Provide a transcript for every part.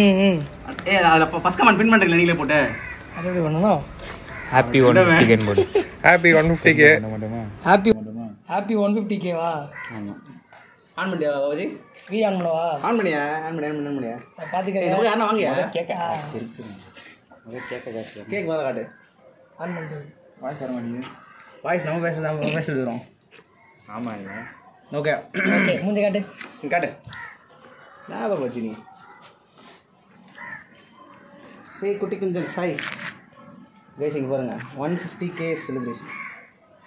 அதுல first comment பின் பண்றீங்களா நீங்களே போட்டு அது எப்படி பண்ணனும் ஹாப்பி 150k போடு ஹாப்பி 150k ஹாப்பி 150k வா ஆமா ஆன் பண்ணியா பாபாஜி வீ ஆன் பண்ணவா ஆன் பண்ணியா பாத்துக்க இது யாரா வாங்கியா கேக்க கேக் வர காட்டு ஆன் பண்ணு வாய்ஸ் வர மாட்டேங்குது வாய்ஸ் நம்ம பேசிட்டு இருக்கோம் ஆமா இல்ல ஓகே மூஞ்சி காட்டு காட்டு நான் பாபாஜி நீ hey குட்டி குஞ்சல் ஹாய் गाइस இங்க பாருங்க 150k செலிப்ரேஷன்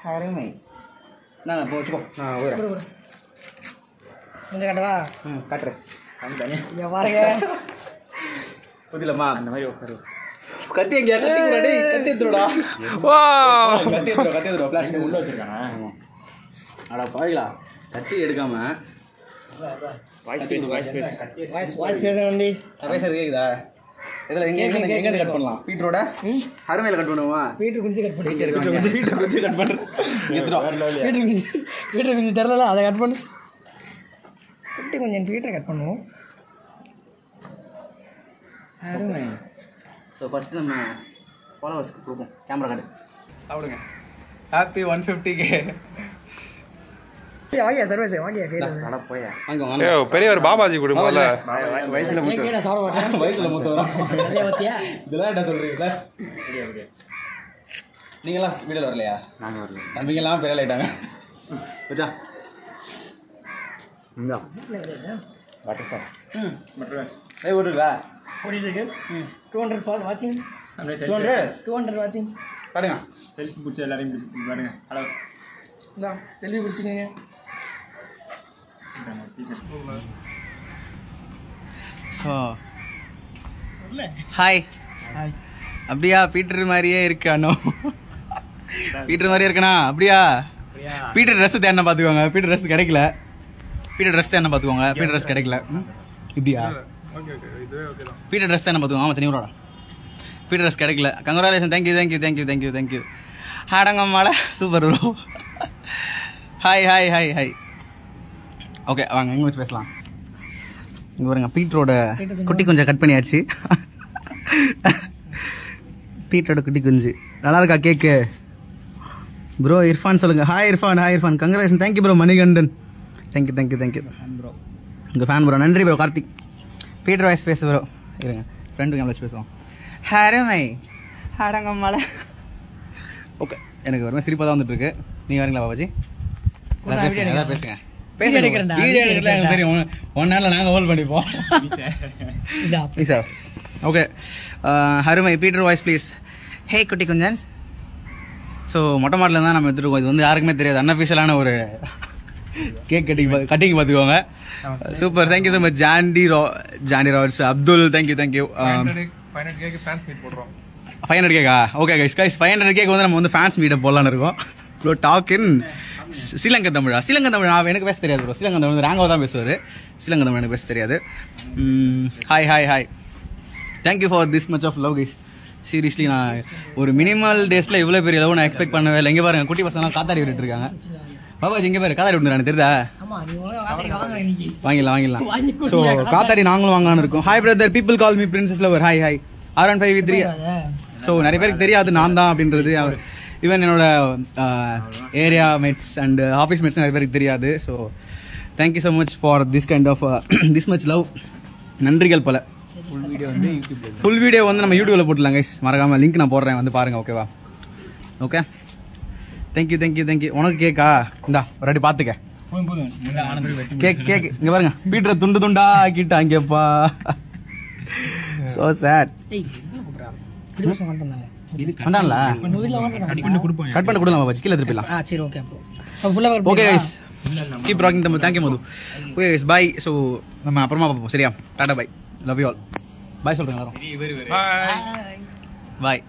ஹாரமே நான் போ வெச்சுக்கோ நான் வரேன் மூஞ்சி காட்டவா காட்றேன் காமிட்டானே இங்க பாருங்க புதிலமா அந்த மாதிரி உட்காரு கத்தி எங்க கத்தி குடா டேய் கத்தி எடுத்துடா வா கத்தி எடுத்துடா ஃபிளாஷ் உள்ள வச்சிருக்கானே அட பாவிகளா கத்தி எடுக்காம வாய்ஸ் பேசுறேன்டி ரேசர் கேக்குதா இதல எங்க கட் பண்ணலாம் பீட்ரோட ஹர்மேல கட் பண்ணுவோமா பீட்டர் குஞ்சு கட் பண்ணு பீட்ரோ குஞ்சு கட் பண்ணு எடுத்துடா பீட்டர் குஞ்சு தெரியல அதை கட் பண்ணு குட்டி கொஞ்சம் பீட்டர் கட் பண்ணுவோம் ஹர்மே சோ ஃபர்ஸ்ட் நம்ம ஃபாலோவர்ஸ்க்கு கொடுப்போம் கேமரா காட்டு சாப்பிடுங்க ஹாப்பி 150k வாங்கியா சர்வீஸ் வாங்கியா கேளு அட போயா வாங்க ஏய் பெரியவர் பாபாஜி குடும்பல வயசுல கேக்க நான் சாப்பிட மாட்டேன் வயசுல மூத்த வரோம் நிறைய வத்தியா இதெல்லாம் என்ன சொல்றீங்க கிளாஸ் நீங்களாம் வீடியோல வரலையா நாங்க வரல நம்பிங்கெல்லாம் பெரிய ஆயிட்டாங்க வச்சா இந்தா வாட்டர் ஏய் ஓடுடா ஓடிட்டு இருக்கு 200 வாட்சிங் 200 வாட்சிங் பாருங்க செல்ஃபி புடிச்ச எல்லாரையும் பாருங்க ஹலோ இந்தா செல்ஃபி பிடிச்சிக்கங்க ஸோ ஹாய் அப்படியா பீட்டர் மாதிரியே இருக்கானோ பீட்டர் மாதிரியே இருக்கணா அப்படியா பீட்டர் ட்ரெஸ் தேன பார்த்துக்கோங்க பீட்டர் ட்ரெஸ் கிடைக்கல பீட்டர் ட்ரெஸ் தேன பார்த்துக்கோங்க பீட்டர் ட்ரெஸ் கிடைக்கல இப்படியா பீட்டர் ட்ரெஸ் தேன பார்த்துக்கோங்க ஆமாம் தனியோட பீட்டர் ட்ரெஸ் கிடைக்கல கங்க்ராச்சுலேஷன் தேங்க்யூ ஹாடங்கம்மால சூப்பர் ப்ரோ ஹாய் ஓகே வாங்க எங்கே வச்சு பேசலாம் இங்கே பாருங்க பீட்டரோட குட்டி கொஞ்சம் கட் பண்ணியாச்சு பீட்டரோட குட்டி குஞ்சு நல்லா இருக்கா கேக்கு ப்ரோ இர்ஃபான் சொல்லுங்கள் hi Irfan congratulation thank you bro Manikandan thank you உங்கள் ஃபேன் ப்ரோ நன்றி ப்ரோ கார்த்திக் பீட்டர் வாய்ஸ் பேசு ப்ரோ இருங்க ஃப்ரெண்டு கேமரா வச்சு பேசுவோம் ஹரமை ஹாடங்கம்மால ஓகே எனக்கு ஒரு மாதிரி சிரிப்பாக தான் வந்துட்டு இருக்கு நீங்கள் வரீங்களா பாபாஜி பேசுங்க வீடியோ எடுக்கிறதுல எனக்கு தெரியும் ஒன் நேரில் நாங்கள் ஹோல்ட் பண்ணிப்போம் சார் ஓகே ஹருமை பீட்டர் வாய்ஸ் ப்ளீஸ் ஹே குட்டி குஞ்சன்ஸ் ஸோ மொட்டை மாட்டில் தான் நம்ம எடுத்துருக்கோம் இது வந்து யாருக்குமே தெரியாது அன்அஃபிஷியலான ஒரு கேக் கட்டிங் பார்த்துக்கோங்க super thank you so much Jonty Rhodes Abdul thank you 500k fans meet போடுறோம் 500 கேக்கா ஓகே கைஸ் 500 கேக் வந்து நம்ம வந்து ஃபேன்ஸ் மீட்டை போடலான்னு இருக்கோம் bro talk in Sri Lanka Tamil எனக்கு பேச தெரியாது ப்ரோ ஸ்ரீலங்கா தமிழ் ராங்கோ தான் பேசுவார் ஸ்ரீலங்கா தமிழ் எனக்கு பேச தெரியாது hi thank you for this much of love guys seriously நான் ஒரு மினிமல் டேஸில் இவ்வளோ பெரிய லவ் நான் எக்ஸ்பெக்ட் பண்ணவே இல்லை இங்கே பாருங்க குட்டி பசங்களாம் காத்தாடி விட்டுட்டு இருக்காங்க பாபாஜி இங்கே பாரு காத்தாடி விட்டுறாங்க தெரியுதா வாங்கிடலாம் ஸோ காத்தாடி நாங்களும் வாங்கலான்னு இருக்கோம் hi brother people call me princess lover hi R15V3 so நிறைய பேருக்கு தெரியாது நான் தான் அப்படின்றது ஈவன் என்னோட area mates and office mates நிறைய பேருக்கு தெரியாது so thank you so much for this kind of this much love நன்றிகள் பல ஃபுல் வீடியோ வந்து நம்ம யூடியூப்ல போட்டுலாம் கைஸ் மறக்காம லிங்க் நான் போடுறேன் வந்து பாருங்க ஓகேவா ஓகே தேங்க்யூ உனக்கு கேக்கா இந்தா ஒரு வாட்டி பார்த்துக்க கேக் இங்க பாருங்க பீட்டரை துண்டா ஆக்கிட்டு அங்கேப்பா ஸோ சேட் கண்டான்ல கட் பண்ண கொடுலாம் பாபாஜி கீழே திருப்பிடலாம் சரி okay okay guys keep rocking Tamil thank you Madhu okay guys bye so நம்ம அப்புறமா பார்ப்போம் சரியா tata bye love you all bye சொல்றேன் எல்லாரும் பாய்